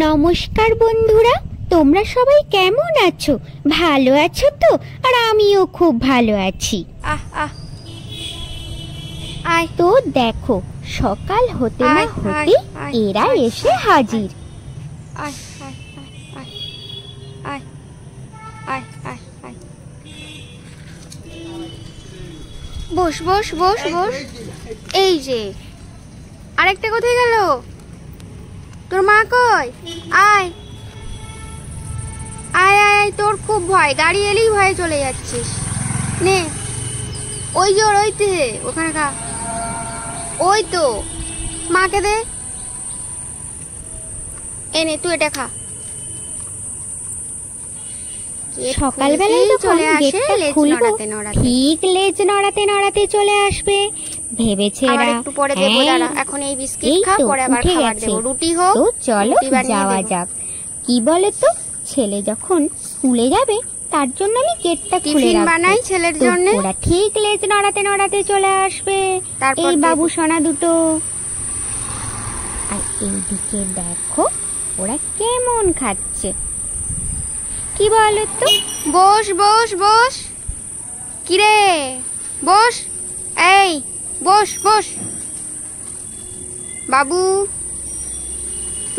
নমস্কার বন্ধুরা, তোমরা সবাই কেমন আছো? ভালো আছো তো? আর আমিও খুব ভালো আছি। আয় তো দেখো, সকাল হতে না হতে এরা এসে হাজির। বস বস বস বস। এই যে আরেকটা কোথায় গেল? তোর মা কই? আয় আয় আয়, তোর খুব ভয়, গাড়ি এলেই ভয়ে চলে যাচ্ছিস। নে ওই যে ওইতে ওখানে খা, ওই তো মাকে দে, এনে তুই এটা খা। সকালবেলায় যখন গেটটা খুলবো ঠিক লেজ নড়াতে নড়াতে চলে আসবে ভেবেছে এরা। একটু পরে দেবো, দাঁড়া, এখন এই বিস্কিট খা, পরে আবার খাবার দেবো। রুটি হোক, তো চলো যাওয়া যাক। কি বলে তো, ছেলে যখন স্কুলে যাবে তার জন্য আমি গেটটা খুলে রাখবো। বানাই ছেলের জন্য। ওরা ঠিক লেজ নড়াতে নড়াতে চলে আসবে। এই বাবু সোনা দুটো। আর এইদিকে দেখো ওরা কেমন খাচ্ছে। কি বলো তো? বস বস বস। কিরে বস, এই বস বস বাবু,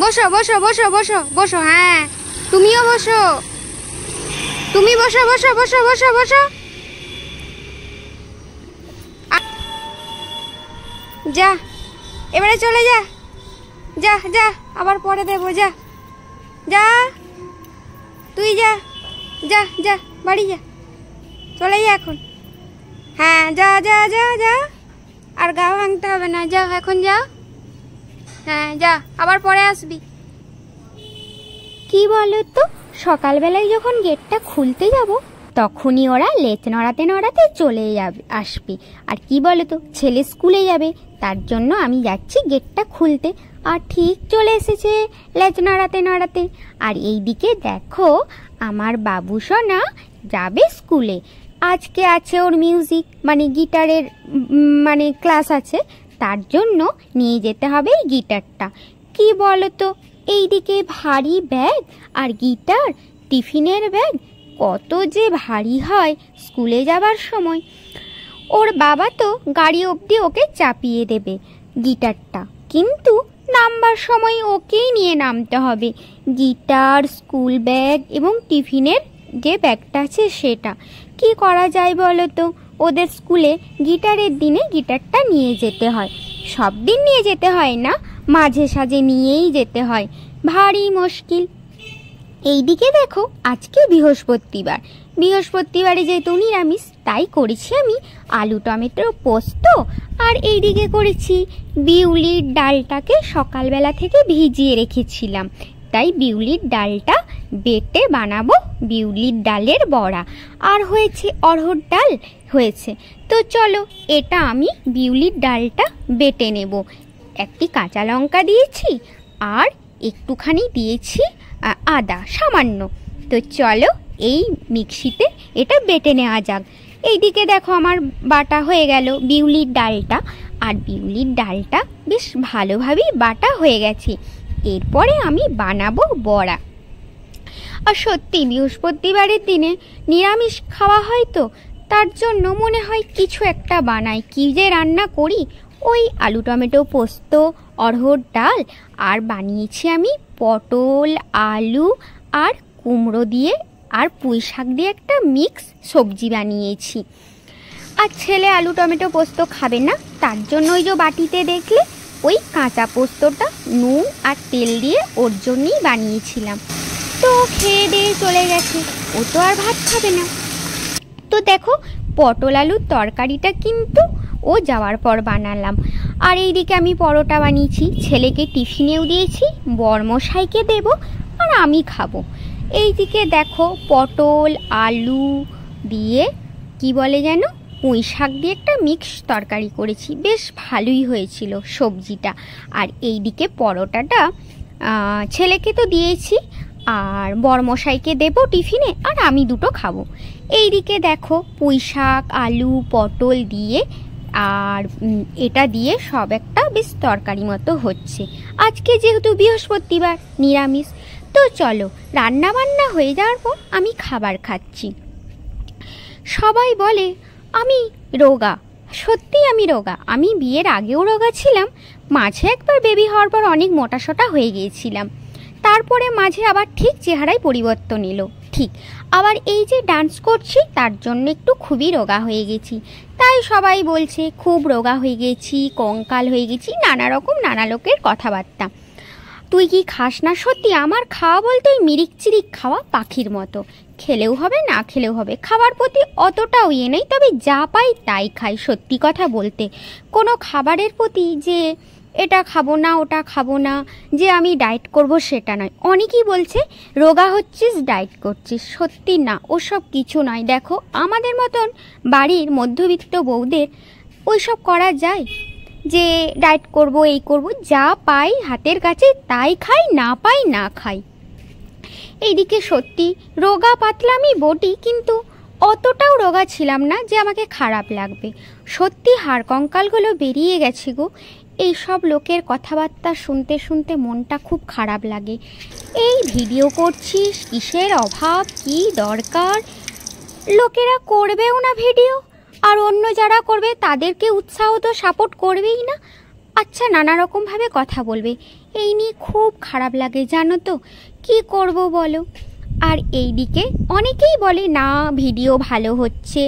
বসো বসো বসো বসো বসো। হ্যাঁ তুমিও বসো, তুমি বসো বসো বসো বসো বসো। যা এবারে চলে যা, যা যা, আবার পরে দেবো। যা যা, তুই যা যা যা, বাড়ি যা, চলে যা এখন। হ্যাঁ যা যা যা যা, আর গা ভাঙতে হবে না, যা এখন যা। হ্যাঁ যা, আবার পরে আসবি। কি বলো তো, সকালবেলায় যখন গেটটা খুলতে যাব তখনই ওরা লেজ নড়াতে নড়াতে চলে আসবে। আর কি বলো তো, ছেলে স্কুলে যাবে, তার জন্য আমি যাচ্ছি গেটটা খুলতে। আর ঠিক চলে এসেছে লেজ নড়াতে নড়াতে। আর এইদিকে দেখো আমার বাবু সোনা যাবে স্কুলে। আজকে আছে ওর মিউজিক মানে গিটারের মানে ক্লাস আছে, তার জন্য নিয়ে যেতে হবে এই গিটারটা। কি বলো তো, এইদিকে ভারী ব্যাগ আর গিটার, টিফিনের ব্যাগ, কত যে ভারী হয় স্কুলে যাবার সময়। ওর বাবা তো গাড়ি অবধি ওকে চাপিয়ে দেবে গিটারটা, কিন্তু নামবার সময় ওকেই নিয়ে নামতে হবে। গিটার, স্কুল ব্যাগ এবং টিফিনের যে ব্যাগটা আছে সেটা। কি করা যায় বলো তো, ওদের স্কুলে গিটারের দিনে গিটারটা নিয়ে যেতে হয়, সব দিন নিয়ে যেতে হয় না, মাঝে সাঝে নিয়েই যেতে হয়, ভারী মুশকিল। এইদিকে দেখো আজকে বৃহস্পতিবারে যেহেতু নিরামিষ, তাই করেছি আমি আলু টমেটো পোস্ত। আর এইদিকে করেছি বিউলির ডালটাকে সকালবেলা থেকে ভিজিয়ে রেখেছিলাম, তাই বিউলির ডালটা বেটে বানাবো বিউলির ডালের বড়া। আর হয়েছে অড়হর ডাল হয়েছে। তো চলো এটা আমি বিউলির ডালটা বেটে নেব। একটি কাঁচা লঙ্কা দিয়েছি আর একটুখানি দিয়েছি আদা সামান্য। তো চলো এই মিক্সিতে এটা বেটে নেওয়া যাক। এইদিকে দেখো আমার বাটা হয়ে গেল বিউলির ডালটা, আর বিউলির ডালটা বেশ ভালোভাবেই বাটা হয়ে গেছে। এরপরে আমি বানাবো বড়া। আর সত্যি বৃহস্পতিবারের দিনে নিরামিষ খাওয়া হয়, তো তার জন্য মনে হয় কিছু একটা বানাই। কি যে রান্না করি, ওই আলু টমেটো পোস্ত, অড়হর ডাল, আর বানিয়েছি আমি পটল, আলু আর কুমড়ো দিয়ে আর পুঁই শাক দিয়ে একটা মিক্স সবজি বানিয়েছি। আর ছেলে আলু টমেটো পোস্ত খাবে না, তার জন্য ওই যে বাটিতে দেখলে ওই কাঁচা পোস্তটা নুন আর তেল দিয়ে ওর জন্যই বানিয়েছিলাম। তো খেয়ে দিয়ে চলে গেছে, ও তো আর ভাত খাবে না। তো দেখো পটল আলুর তরকারিটা কিন্তু ও যাওয়ার পর বানালাম। আর এইদিকে আমি পরোটা বানিয়েছি, ছেলেকে টিফিনেও দিয়েছি, বরমশাইকে দেব আর আমি খাবো। এইদিকে দেখো পটল আলু দিয়ে কি বলে যেন পুঁই শাক দিয়ে একটা মিক্স তরকারি করেছি, বেশ ভালোই হয়েছিল সবজিটা। আর এইদিকে পরোটাটা ছেলেকে তো দিয়েছি, আর বরমশাইকে দেব টিফিনে, আর আমি দুটো খাবো। এইদিকে দেখো পুঁই শাক আলু পটল দিয়ে আর এটা দিয়ে সব একটা বেশ তরকারি মতো হচ্ছে। আজকে যেহেতু বৃহস্পতিবার নিরামিষ, তো চলো রান্না বান্না হয়ে যাওয়ার পর আমি খাবার খাচ্ছি। সবাই বলে আমি রোগা, সত্যি আমি রোগা। আমি বিয়ের আগেও রোগা ছিলাম, মাঝে একবার বেবি হওয়ার পর অনেক মোটাসোটা হয়ে গিয়েছিলাম, তারপরে মাঝে আবার ঠিক চেহারায় পরিবর্তন এলো। ঠিক আবার এই যে ডান্স করছি তার জন্য একটু খুবই রোগা হয়ে গেছি, তাই সবাই বলছে খুব রোগা হয়ে গেছি, কঙ্কাল হয়ে গেছি, নানা রকম নানা লোকের কথাবার্তা। তুই কি খাস না? সত্যি আমার খাওয়া বলতে ওই মিরিক চিরিক খাওয়া পাখির মতো, খেলেও হবে না খেলেও হবে, খাবার প্রতি অতটাও ইয়ে নেই, তবে যা পাই তাই খাই। সত্যি কথা বলতে কোনো খাবারের প্রতি যে এটা খাবো না ওটা খাবো না, যে আমি ডায়েট করব সেটা নয়। অনেকেই বলছে রোগা হচ্ছিস ডায়েট করছিস, সত্যি না, ওসব কিছু নয়। দেখো আমাদের মতন বাড়ির মধ্যবিত্ত বউদের ওইসব করা যায় যে ডায়েট করব এই করব, যা পাই হাতের কাছে তাই খাই, না পাই না খাই। এইদিকে সত্যি রোগা পাতলা আমি বটি, কিন্তু অতটাও রোগা ছিলাম না যে আমাকে খারাপ লাগবে। সত্যি হাড় কঙ্কালগুলো বেরিয়ে গেছে গো। এইসব লোকের কথাবার্তা শুনতে শুনতে মনটা খুব খারাপ লাগে। এই ভিডিও করছিস কিসের অভাব, কি দরকার? লোকেরা করবেও না ভিডিও, আর অন্য যারা করবে তাদেরকে উৎসাহ তো সাপোর্ট করবেই না। আচ্ছা নানা রকমভাবে কথা বলবে, এই নিয়ে খুব খারাপ লাগে জানো তো, কি করব বলো। আর এই দিকে অনেকেই বলে না ভিডিও ভালো হচ্ছে,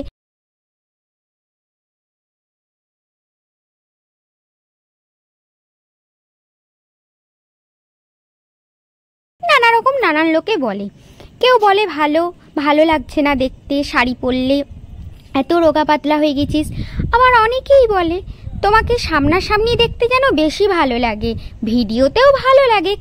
নানা রকম নানান লোকে বলে। কেউ বলে ভালো ভালো লাগছে না দেখতে, শাড়ি পরলে এত রোগা পাতলা হয়ে গেছিস। আবার অনেকেই বলে তোমাকে সামনাসামনি দেখতে যেন বেশি ভালো লাগে, ভিডিওতেও ভালো লাগে,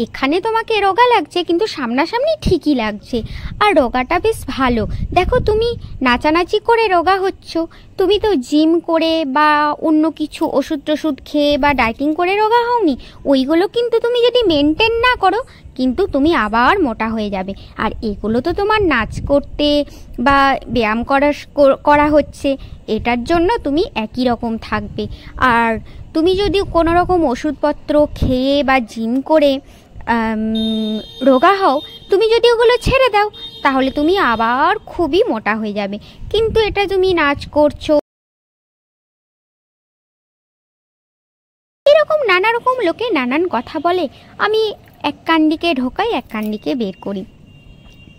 এখানে তোমাকে রোগা লাগছে কিন্তু সামনাসামনি ঠিকই লাগছে, আর রোগাটা বেশ ভালো। দেখো তুমি নাচানাচি করে রোগা হচ্ছ, তুমি তো জিম করে বা অন্য কিছু ওষুধ টষুধ খেয়ে বা ডায়েটিং করে রোগা হওনি। ওইগুলো কিন্তু তুমি যদি মেনটেন না করো কিন্তু তুমি আবার মোটা হয়ে যাবে। আর এগুলো তো তোমার নাচ করতে বা ব্যায়াম করা হচ্ছে, এটার জন্য তুমি একই রকম থাকবে। আর তুমি যদি কোনো রকম ওষুধপত্র খেয়ে বা জিম করে রোগা হও, তুমি যদি ওগুলো ছেড়ে দাও তাহলে তুমি আবার খুবই মোটা হয়ে যাবে। কিন্তু এটা তুমি নাচ করছো, এরকম নানা রকম লোকে নানান কথা বলে, আমি এক কান দিকে ঢোকাই এক কান দিকে বের করি।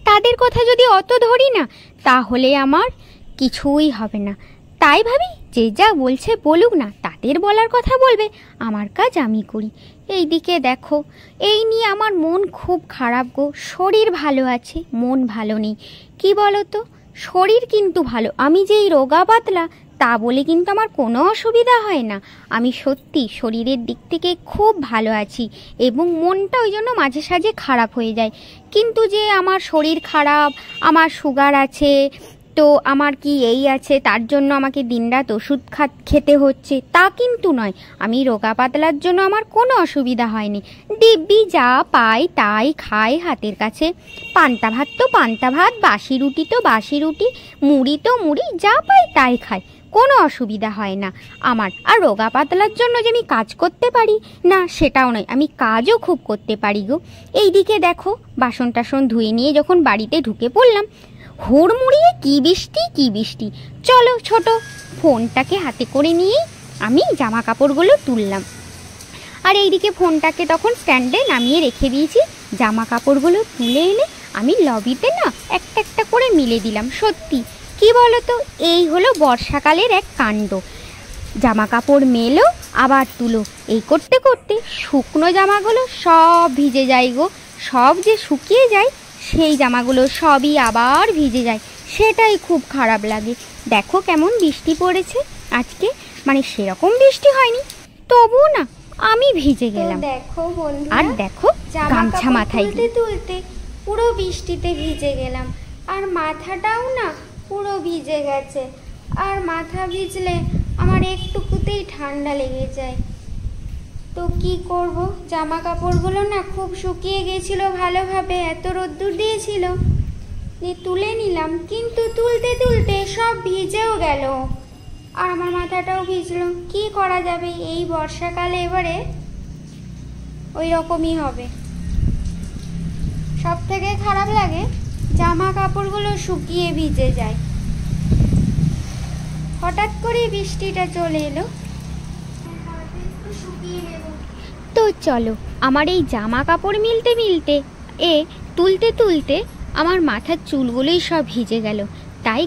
তাদের কথা যদি অত ধরি না তাহলে আমার কিছুই হবে না। তাই ভাবি যে যা বলছে বলুক না, তাদের বলার কথা বলবে, আমার কাজ আমি করি। এই দিকে দেখো এই নিয়ে আমার মন খুব খারাপ গো। শরীর ভালো আছে, মন ভালো নেই। কি বলো তো, শরীর কিন্তু ভালো, আমি যে এই রোগা পাতলা তা বলে কিন্তু আমার কোনো অসুবিধা হয় না। আমি সত্যি শরীরের দিক থেকে খুব ভালো আছি, এবং মনটা ওই জন্য মাঝে সাঝে খারাপ হয়ে যায়। কিন্তু যে আমার শরীর খারাপ, আমার সুগার আছে, তো আমার কি এই আছে তার জন্য আমাকে দিনরাত ওষুধ খেতে হচ্ছে তা কিন্তু নয়। আমি রোগা পাতলার জন্য আমার কোনো অসুবিধা হয়নি, দিব্যি যা পাই তাই খাই হাতের কাছে। পান্তা ভাত তো পান্তা ভাত, বাসি রুটি তো বাসি রুটি, মুড়ি তো মুড়ি, যা পাই তাই খাই, কোনো অসুবিধা হয় না আমার। আর রোগা পাতলার জন্য যে আমি কাজ করতে পারি না সেটাও নয়, আমি কাজও খুব করতে পারি গো। এইদিকে দেখো বাসন টাসন ধুয়ে নিয়ে যখন বাড়িতে ঢুকে পড়লাম, হুড়মুড়িয়ে কি বৃষ্টি কি বৃষ্টি। চলো ছোট ফোনটাকে হাতে করে নিয়ে আমি জামা কাপড়গুলো তুললাম, আর এইদিকে ফোনটাকে তখন স্ট্যান্ডে নামিয়ে রেখে দিয়েছি। জামা কাপড়গুলো তুলে এনে আমি লবিতে না একটা একটা করে মিলে দিলাম। সত্যি কি বলো তো, এই হলো বর্ষাকালের এক কাণ্ড। জামা কাপড় মেলো আবার তুলো, এই করতে করতে শুকনো জামাগুলো সব ভিজে যায় গো। সব যে শুকিয়ে যায় সেই জামাগুলো সবই আবার ভিজে যায়, সেটাই খুব খারাপ লাগে। দেখো কেমন বৃষ্টি পড়েছে আজকে, মানে সেরকম বৃষ্টি হয়নি তবুও না আমি ভিজে গেলাম। দেখো বন্ধু, আর দেখো গামছা মাথায় তুলতে পুরো বৃষ্টিতে ভিজে গেলাম, আর মাথাটাও না পুরো ভিজে গেছে। আর মাথা ভিজলে আমার একটুকুতেই ঠান্ডা লেগে যায়। তো কি করব, জামা কাপড়গুলো না খুব শুকিয়ে গেছিল ভালোভাবে, এত রোদ্দুর দিয়েছিল। দিয়ে তুলে নিলাম, কিন্তু তুলতে তুলতে সব ভিজেও গেল আর আমার মাথাটাও ভিজলো। কি করা যাবে, এই বর্ষাকালে এবারে ওই রকমই হবে। সব থেকে খারাপ লাগে জামা কাপড়গুলো শুকিয়ে ভিজে যায়। হঠাৎ করে বৃষ্টিটা চলে এলো, তো চলো আমার এই জামা কাপড় মিলতে মিলতে তুলতে তুলতে আমার মাথার চুলগুলোই সব ভিজে গেল। তাই